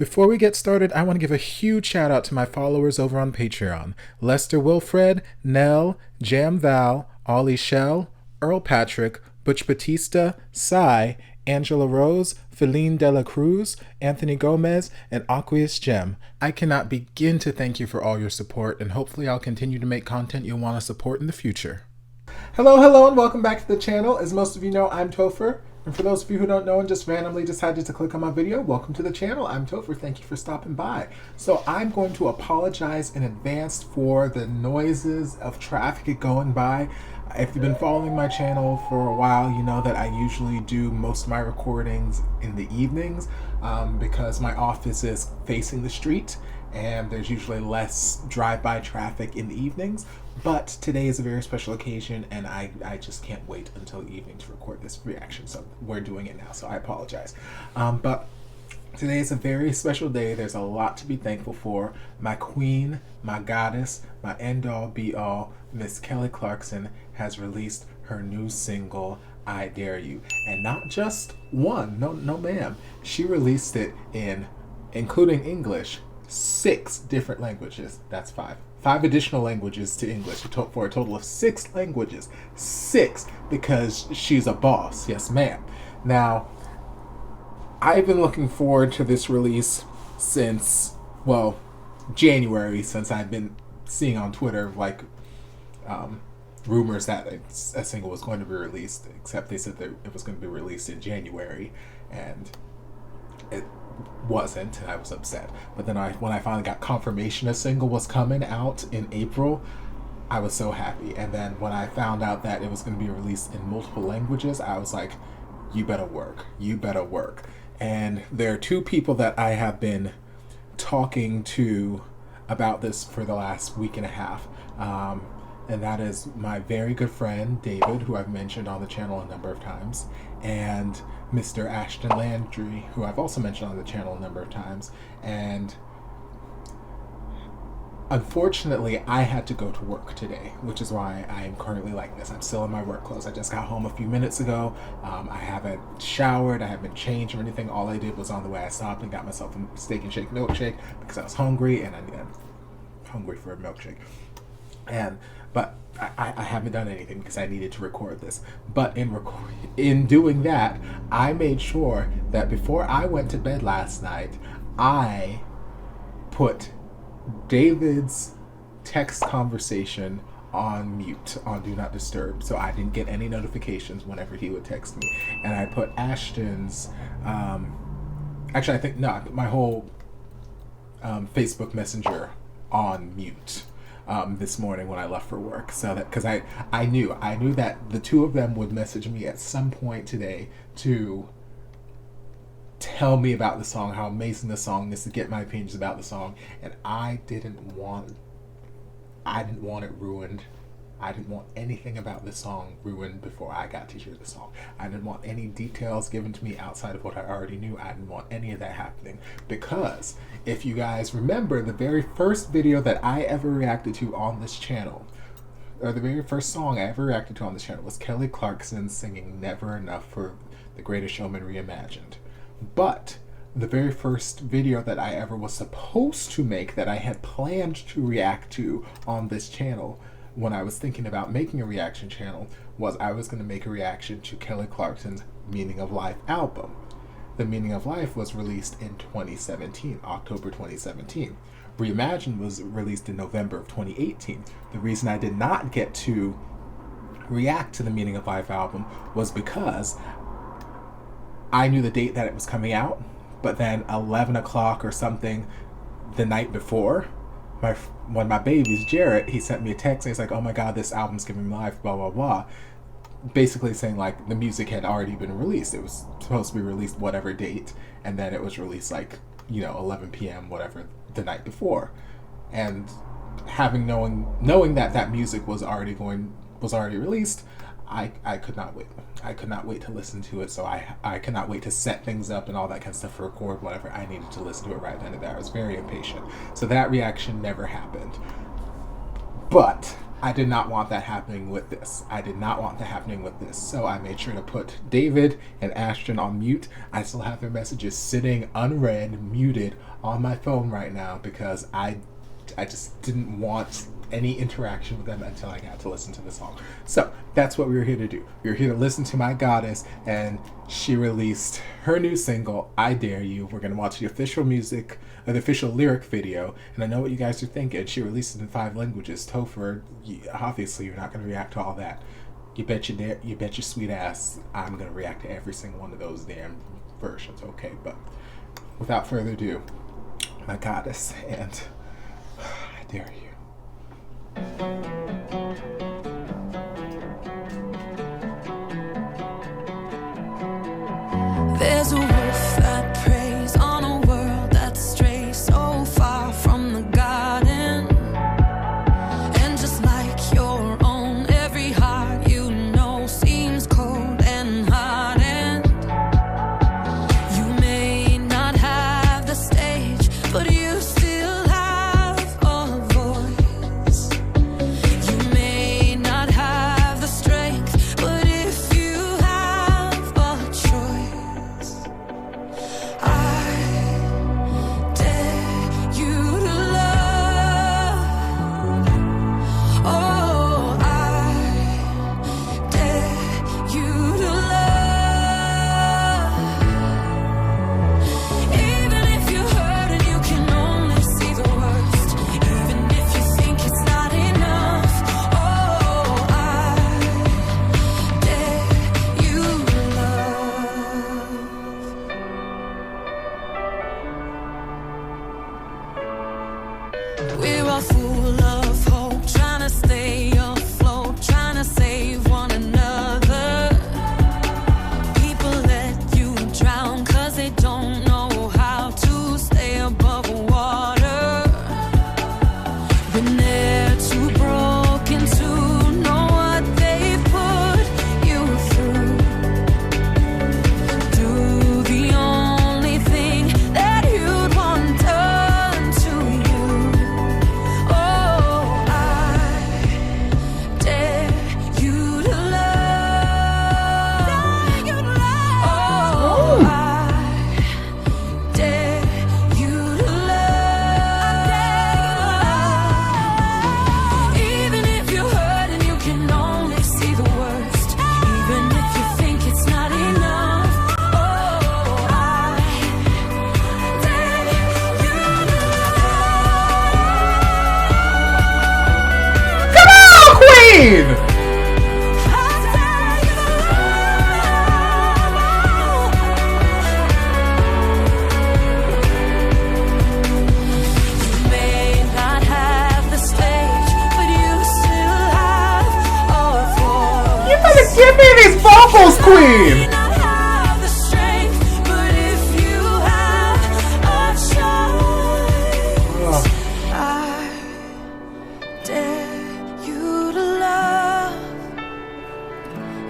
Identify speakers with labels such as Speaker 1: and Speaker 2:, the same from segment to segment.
Speaker 1: Before we get started, I want to give a huge shout out to my followers over on Patreon: Lester Wilfred, Nell, Jam Val, Ollie Shell, Earl Patrick, Butch Batista, Cy, Angela Rose, Feline Dela Cruz, Anthony Gomez, and Aqueous Gem. I cannot begin to thank you for all your support, and hopefully I'll continue to make content you'll want to support in the future. Hello, and welcome back to the channel. As most of you know, I'm Topher. And for those of you who don't know and just randomly decided to click on my video, welcome to the channel. I'm Topher. Thank you for stopping by. So I'm going to apologize in advance for the noises of traffic going by. If you've been following my channel for a while, you know that I usually do most of my recordings in the evenings because my office is facing the street and there's usually less drive-by traffic in the evenings. But today is a very special occasion, and I just can't wait until evening to record this reaction, so we're doing it now, so I apologize. But today is a very special day. There's a lot to be thankful for. My queen, my goddess, my end-all, be-all, Miss Kelly Clarkson has released her new single, I Dare You. And not just one, no ma'am. She released it in, including English, 6 different languages. That's 5 additional languages to English for a total of 6 languages. 6, because she's a boss. Yes, ma'am. Now, I've been looking forward to this release since, well, January, since I've been seeing on Twitter, like, rumors that a single was going to be released, except they said that it was going to be released in January, and it wasn't, and I was upset. But then when I finally got confirmation a single was coming out in April, I was so happy. And then when I found out that it was going to be released in multiple languages, I was like, you better work. And there are 2 people that I have been talking to about this for the last week and a half. And that is my very good friend, David, who I've mentioned on the channel a number of times, and Mr. Ashton Landry, who I've also mentioned on the channel a number of times. And unfortunately, I had to go to work today, which is why I am currently like this. I'm still in my work clothes. I just got home a few minutes ago. I haven't showered, I haven't changed or anything. All I did was on the way I stopped and got myself a Steak and Shake milkshake because I was hungry and I'm hungry for a milkshake. But I haven't done anything because I needed to record this. But in doing that, I made sure that before I went to bed last night, I put David's text conversation on mute, on Do Not Disturb, so I didn't get any notifications whenever he would text me. And I put Ashton's, actually I think, no, my whole Facebook Messenger on mute. This morning when I left for work, so that because I knew that the 2 of them would message me at some point today to tell me about the song, how amazing the song is, to get my opinions about the song, and I didn't want it ruined. I didn't want anything about the song ruined before I got to hear the song. I didn't want any details given to me outside of what I already knew. I didn't want any of that happening, because if you guys remember, the very first video that I ever reacted to on this channel, or the very first song I ever reacted to on this channel, was Kelly Clarkson singing Never Enough for The Greatest Showman Reimagined. But the very first video that I ever was supposed to make, that I had planned to react to on this channel, when I was thinking about making a reaction channel, was I was going to make a reaction to Kelly Clarkson's Meaning of Life album. The Meaning of Life was released in 2017, October 2017. Reimagined was released in November of 2018. The reason I did not get to react to the Meaning of Life album was because I knew the date that it was coming out, but then 11 o'clock or something the night before, when my baby's Jarrett, he sent me a text and he's like, oh my god, this album's giving me life, blah blah blah, basically saying like the music had already been released. It was supposed to be released whatever date, and then it was released like, 11 p.m. whatever the night before. And knowing that music was already released, I could not wait. I could not wait to listen to it, so I could not wait to set things up and all that kind of stuff, to record whatever I needed to listen to it right then and there. I was very impatient. So that reaction never happened. But I did not want that happening with this. I did not want that happening with this. So I made sure to put David and Ashton on mute. I still have their messages sitting unread, muted on my phone right now because I just didn't want any interaction with them until I got to listen to the song. So that's what we were here to do. We were here to listen to my goddess, and she released her new single, I Dare You. We're going to watch the official music, the official lyric video, and I know what you guys are thinking. She released it in 5 languages. Topher, obviously you're not going to react to all that. You bet your sweet ass I'm going to react to every single one of those damn versions, okay? But without further ado, my goddess, and I dare you.
Speaker 2: There's a wolf that preys on a world that strays so far from the garden. And just like your own, every heart you know seems cold and hardened. You may not have the stage, but you still have a voice. You may not have the strength, but if you have a choice, I dare you to love. Oh, I dare you to love. Even if you hurt and you can only see the worst, even if you think it's not enough, oh, I dare you to love. We're all full of hope, trying to stay afloat, trying to save one another. People let you drown 'cause they don't know how to stay above water. When they're too broken to know what they put you through, do the only thing that you'd want done to you. Oh, I dare you to love. Oh, I dare you to love. Even if you hurt and you can only see the worst, even if you think it's not enough, oh, I dare you to
Speaker 1: Come on, Queen!
Speaker 2: You may not have the stage, but you still have a voice.
Speaker 1: You better give me these vocals,
Speaker 2: You
Speaker 1: Queen!
Speaker 2: may not have the strength, but if you have a choice, I dare you to love.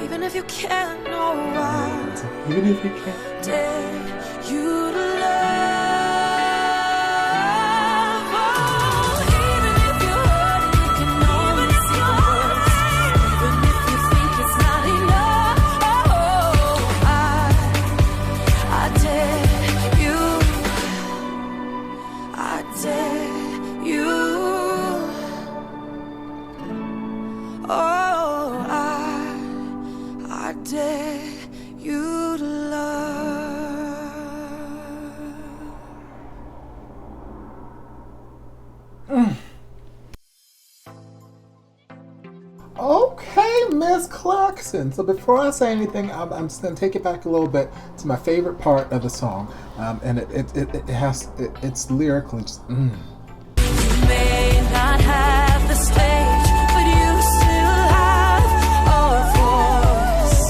Speaker 2: Even if you can't know why,
Speaker 1: Even if you can't.
Speaker 2: dare you to love. Oh, even if you hurt and you can only see the worst, even if you think it's not enough, oh, I dare you. I dare you. Oh, I dare you to love.
Speaker 1: Okay, Miss Clarkson. So before I say anything, I'm just gonna take it back a little bit to my favorite part of the song, and it's lyrically just.
Speaker 2: You may not have the stage, but you still have a voice.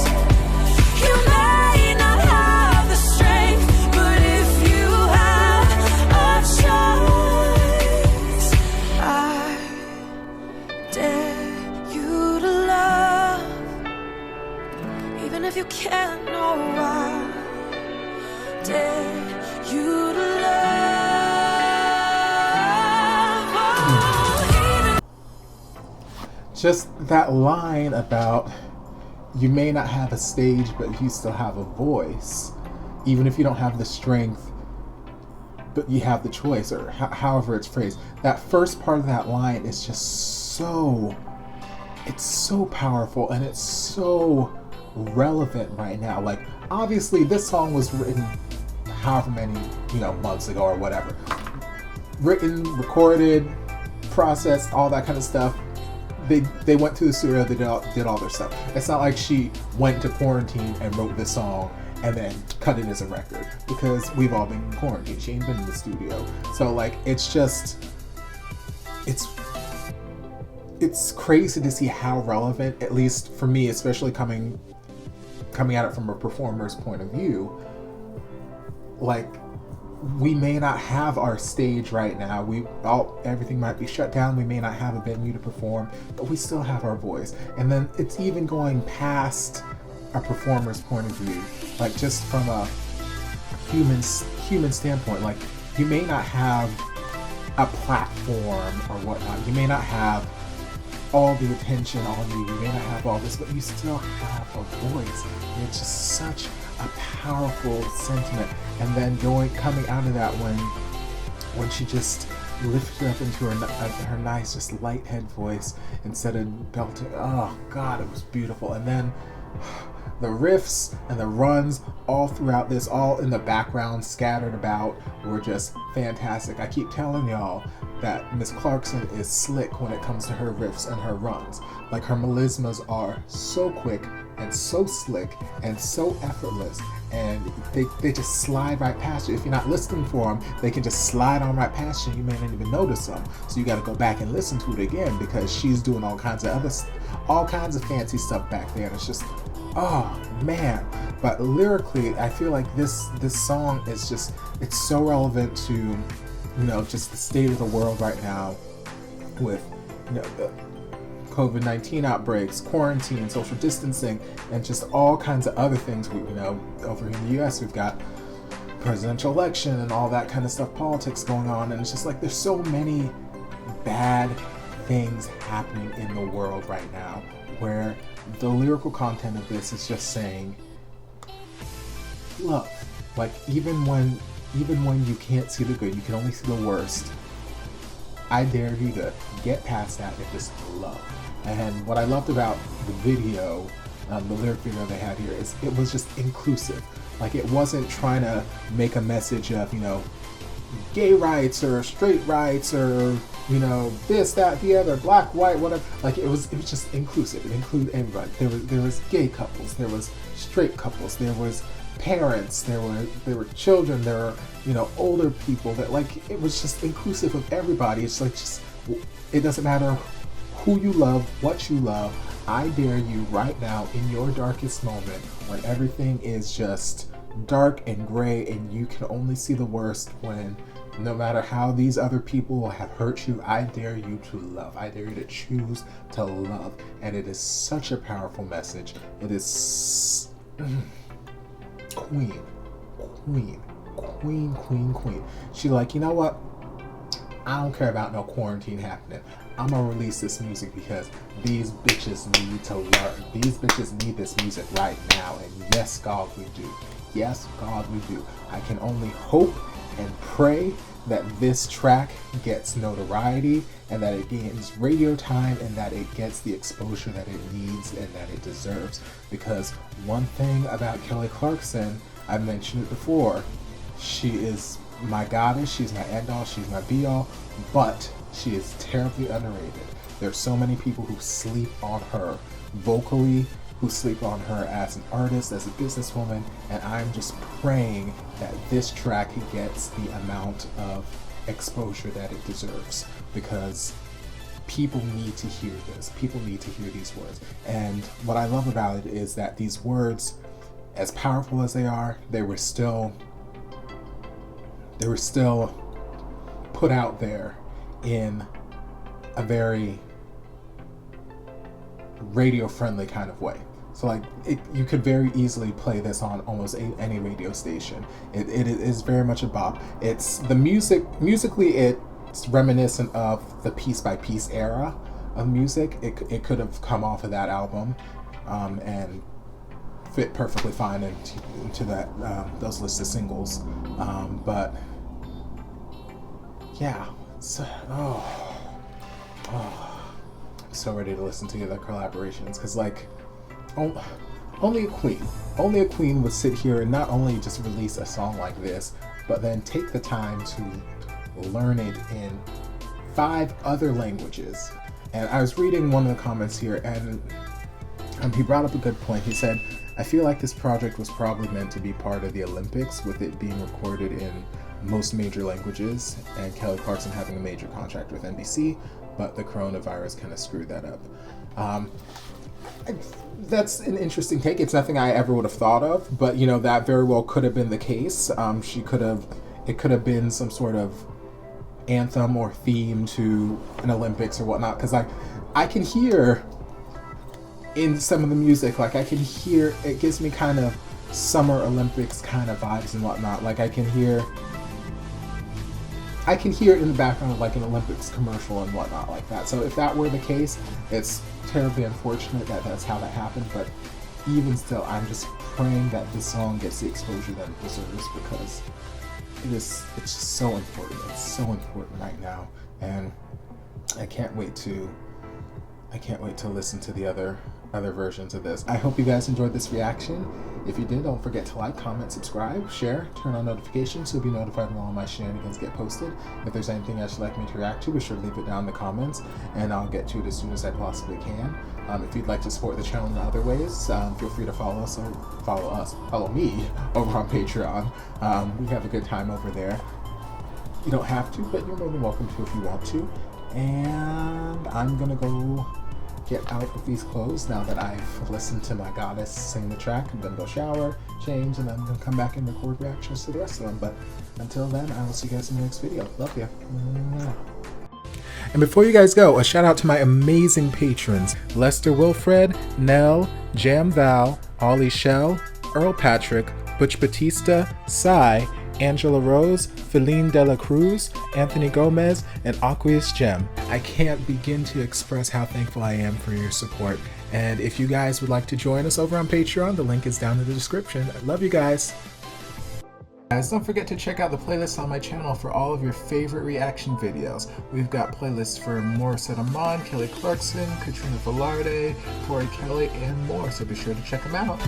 Speaker 2: You may not have the strength, but if you have a choice, I dare you to love. Even if you can't know why, dare you to love.
Speaker 1: just that line about you may not have a stage, but you still have a voice. Even if you don't have the strength, but you have the choice, or however it's phrased. That first part of that line is just it's so powerful, and it's so relevant right now. Like, obviously this song was written however many, months ago or whatever. Written, recorded, processed, all that kind of stuff. They went to the studio, they did all their stuff. It's not like she went to quarantine and wrote this song and then cut it as a record, because we've all been in quarantine. She ain't been in the studio. So like, it's crazy to see how relevant, at least for me, especially coming at it from a performer's point of view. Like, we may not have our stage right now. Everything might be shut down. We may not have a venue to perform, but we still have our voice. And then it's even going past a performer's point of view, like just from a human standpoint. Like, you may not have a platform or whatnot. You may not have all the attention on you. You may not have all this, but you still have a voice. And it's just such a powerful sentiment. And then coming out of that when she just lifted up into her nice, just light head voice instead of belting. Oh God, it was beautiful. And then the riffs and the runs all throughout this, all in the background, scattered about, were just fantastic. I keep telling y'all that Miss Clarkson is slick when it comes to her riffs and her runs. Like, her melismas are so quick and so slick and so effortless, and they just slide right past you. If you're not listening for them, they can just slide on right past you. You may not even notice them. So you got to go back and listen to it again, because she's doing all kinds of fancy stuff back there. And it's just, oh man. But lyrically, I feel like this song is just, it's so relevant to, just the state of the world right now, with the COVID-19 outbreaks, quarantine, social distancing, and just all kinds of other things. Over in the US, we've got presidential election and all that kind of stuff, politics going on, and it's just like, there's so many bad things happening in the world right now, where the lyrical content of this is just saying love. Like, even when you can't see the good, you can only see the worst. I dare you to get past that and just love. And what I loved about the video, the lyric video they had here, is it was just inclusive. Like, it wasn't trying to make a message of, gay rights or straight rights or, this, that, the other, black, white, whatever. Like, it was just inclusive. It included everybody. There was gay couples, there was straight couples, there was parents, there were children, there were, older people. That, like, it was just inclusive of everybody. It's like, it doesn't matter who you love, what you love. I dare you right now, in your darkest moment, when everything is just dark and gray and you can only see the worst, when no matter how these other people have hurt you, I dare you to love. I dare you to choose to love. And it is such a powerful message. It is queen. She like, you know what? I don't care about no quarantine happening. I'm gonna release this music because these bitches need to learn. These bitches need this music right now. And yes, God, we do. Yes, God, we do. I can only hope and pray that this track gets notoriety and that it gains radio time and that it gets the exposure that it needs and that it deserves. Because one thing about Kelly Clarkson, I've mentioned it before, she is my goddess, she's my end all, she's my be all, but she is terribly underrated. There's so many people who sleep on her vocally, who sleep on her as an artist, as a businesswoman, and I'm just praying that this track gets the amount of exposure that it deserves, because people need to hear this. People need to hear these words. And what I love about it is that these words, as powerful as they are, they were still put out there in a very radio-friendly kind of way. So like, you could very easily play this on almost any radio station. It is very much a bop. It's the musically it's reminiscent of the Piece by Piece era, of music, it could have come off of that album and fit perfectly fine into that those lists of singles. But yeah, I'm so ready to listen to the other collaborations, because like only a queen would sit here and not only just release a song like this, but then take the time to learn it in 5 other languages. And I was reading one of the comments here, and he brought up a good point. He said, I feel like this project was probably meant to be part of the Olympics, with it being recorded in most major languages, and Kelly Clarkson having a major contract with NBC, but the coronavirus kind of screwed that up. That's an interesting take. It's nothing I ever would have thought of, but you know, that very well could have been the case. It could have been some sort of anthem or theme to an Olympics or whatnot, because I can hear in some of the music, like I can hear, it gives me kind of Summer Olympics kind of vibes and whatnot. Like I can hear it in the background of like an Olympics commercial and whatnot like that. So if that were the case, it's terribly unfortunate that that's how that happened, but even still, I'm just praying that this song gets the exposure that it deserves, because it's just so important. It's so important right now, and I can't wait to listen to the other versions of this. I hope you guys enjoyed this reaction. If you did, don't forget to like, comment, subscribe, share, turn on notifications so you'll be notified when all my shenanigans get posted. If there's anything else you'd like me to react to, be sure to leave it down in the comments, and I'll get to it as soon as I possibly can. If you'd like to support the channel in other ways, feel free to follow me over on Patreon. We have a good time over there. You don't have to, but you're more than welcome to if you want to. And I'm gonna go get out of these clothes now that I've listened to my goddess sing the track. I'm gonna go shower, change, and then I'm gonna come back and record reactions to the rest of them. But until then, I will see you guys in the next video. Love you. And before you guys go, a shout out to my amazing patrons: Lester Wilfred, Nell, Jam Val, Ollie Shell, Earl Patrick, Butch Batista, Cy, Angela Rose, Feline De La Cruz, Anthony Gomez, and Aqueous Gem. I can't begin to express how thankful I am for your support. And if you guys would like to join us over on Patreon, the link is down in the description. I love you guys. Guys, don't forget to check out the playlist on my channel for all of your favorite reaction videos. We've got playlists for Morissette Amon, Kelly Clarkson, Katrina Velarde, Tori Kelly, and more, so be sure to check them out.